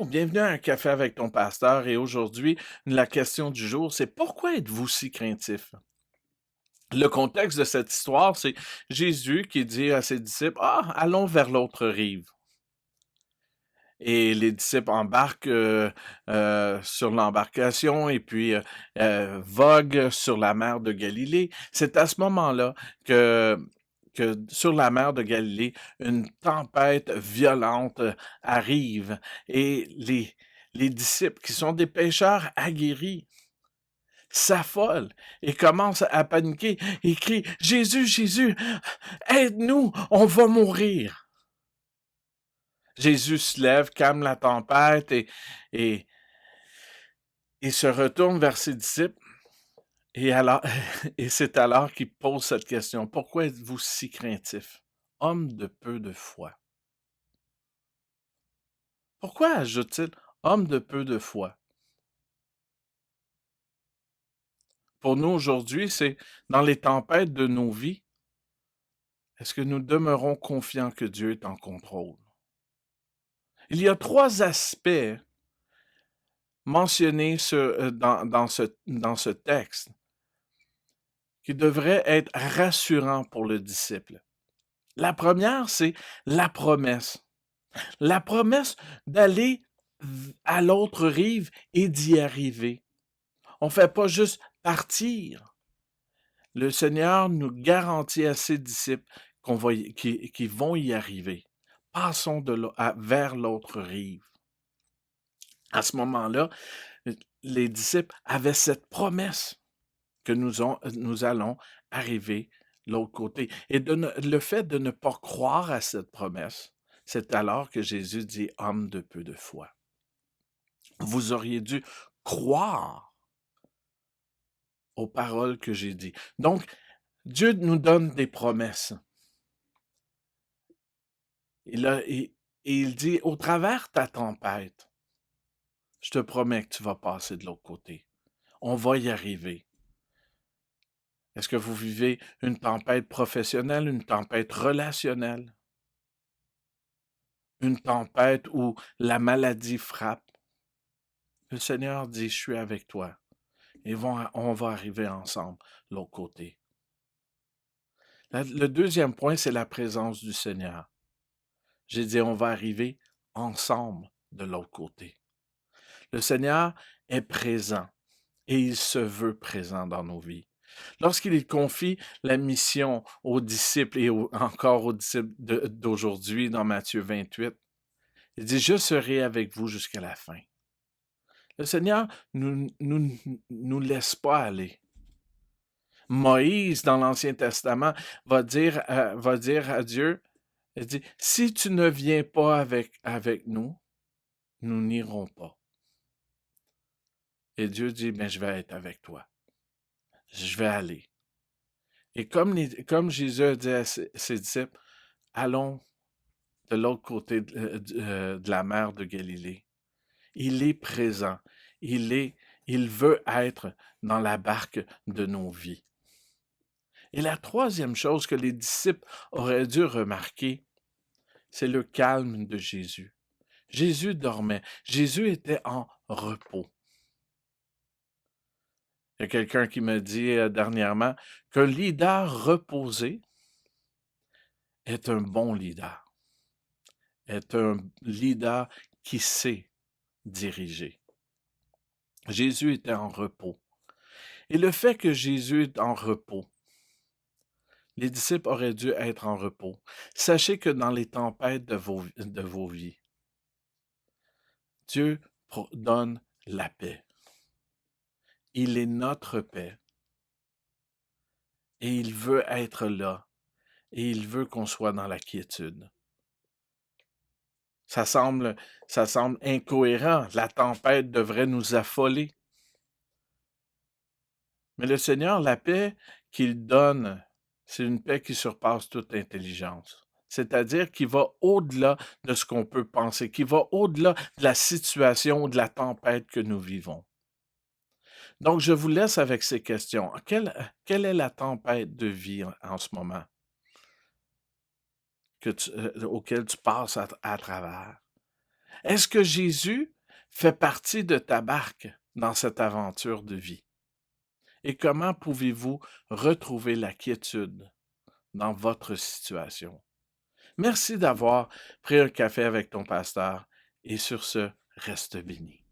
bienvenue à un café avec ton pasteur et aujourd'hui, la question du jour, c'est pourquoi êtes-vous si craintif? Le contexte de cette histoire, c'est Jésus qui dit à ses disciples, ah, allons vers l'autre rive. Et les disciples embarquent sur l'embarcation et puis voguent sur la mer de Galilée. C'est à ce moment-là que sur la mer de Galilée, une tempête violente arrive et les disciples, qui sont des pêcheurs aguerris, s'affolent et commencent à paniquer et crient, Jésus, Jésus, aide-nous, on va mourir. Jésus se lève, calme la tempête et, et se retourne vers ses disciples. Et, alors, et c'est alors qu'il pose cette question. Pourquoi êtes-vous si craintif, homme de peu de foi? Pourquoi ajoute-t-il homme de peu de foi? Pour nous aujourd'hui, c'est dans les tempêtes de nos vies, est-ce que nous demeurons confiants que Dieu est en contrôle? Il y a trois aspects mentionnés dans ce texte qui devraient être rassurants pour le disciple. La première, c'est la promesse. La promesse d'aller à l'autre rive et d'y arriver. On ne fait pas juste partir. Le Seigneur nous garantit à ses disciples qu'ils vont y arriver. Passons vers l'autre rive. À ce moment-là, les disciples avaient cette promesse que nous allons arriver de l'autre côté. Et le fait de ne pas croire à cette promesse, c'est alors que Jésus dit « homme de peu de foi ». Vous auriez dû croire aux paroles que j'ai dites. Donc, Dieu nous donne des promesses. Et il dit, au travers ta tempête, je te promets que tu vas passer de l'autre côté. On va y arriver. Est-ce que vous vivez une tempête professionnelle, une tempête relationnelle? Une tempête où la maladie frappe? Le Seigneur dit, je suis avec toi. Et on va arriver ensemble de l'autre côté. Le deuxième point, c'est la présence du Seigneur. J'ai dit, on va arriver ensemble de l'autre côté. Le Seigneur est présent et il se veut présent dans nos vies. Lorsqu'il confie la mission aux disciples et encore aux disciples d'aujourd'hui dans Matthieu 28, il dit, je serai avec vous jusqu'à la fin. Le Seigneur nous laisse pas aller. Moïse, dans l'Ancien Testament, va dire à Dieu, il dit, si tu ne viens pas avec nous, nous n'irons pas. Et Dieu dit, mais je vais être avec toi. Je vais aller. Et comme Jésus a dit à ses disciples, allons de l'autre côté de la mer de Galilée. Il est présent. Il veut être dans la barque de nos vies. Et la troisième chose que les disciples auraient dû remarquer, c'est le calme de Jésus. Jésus dormait. Jésus était en repos. Il y a quelqu'un qui me dit dernièrement qu'un leader reposé est un bon leader, est un leader qui sait diriger. Jésus était en repos. Et le fait que Jésus est en repos, les disciples auraient dû être en repos. Sachez que dans les tempêtes de vos vies, Dieu donne la paix. Il est notre paix. Et il veut être là. Et il veut qu'on soit dans la quiétude. Ça semble incohérent. La tempête devrait nous affoler. Mais le Seigneur, la paix qu'il donne, c'est une paix qui surpasse toute intelligence. C'est-à-dire qui va au-delà de ce qu'on peut penser, qui va au-delà de la situation ou de la tempête que nous vivons. Donc, je vous laisse avec ces questions. Quelle est la tempête de vie en ce moment auquel tu passes à travers? Est-ce que Jésus fait partie de ta barque dans cette aventure de vie? Et comment pouvez-vous retrouver la quiétude dans votre situation? Merci d'avoir pris un café avec ton pasteur et sur ce, reste béni.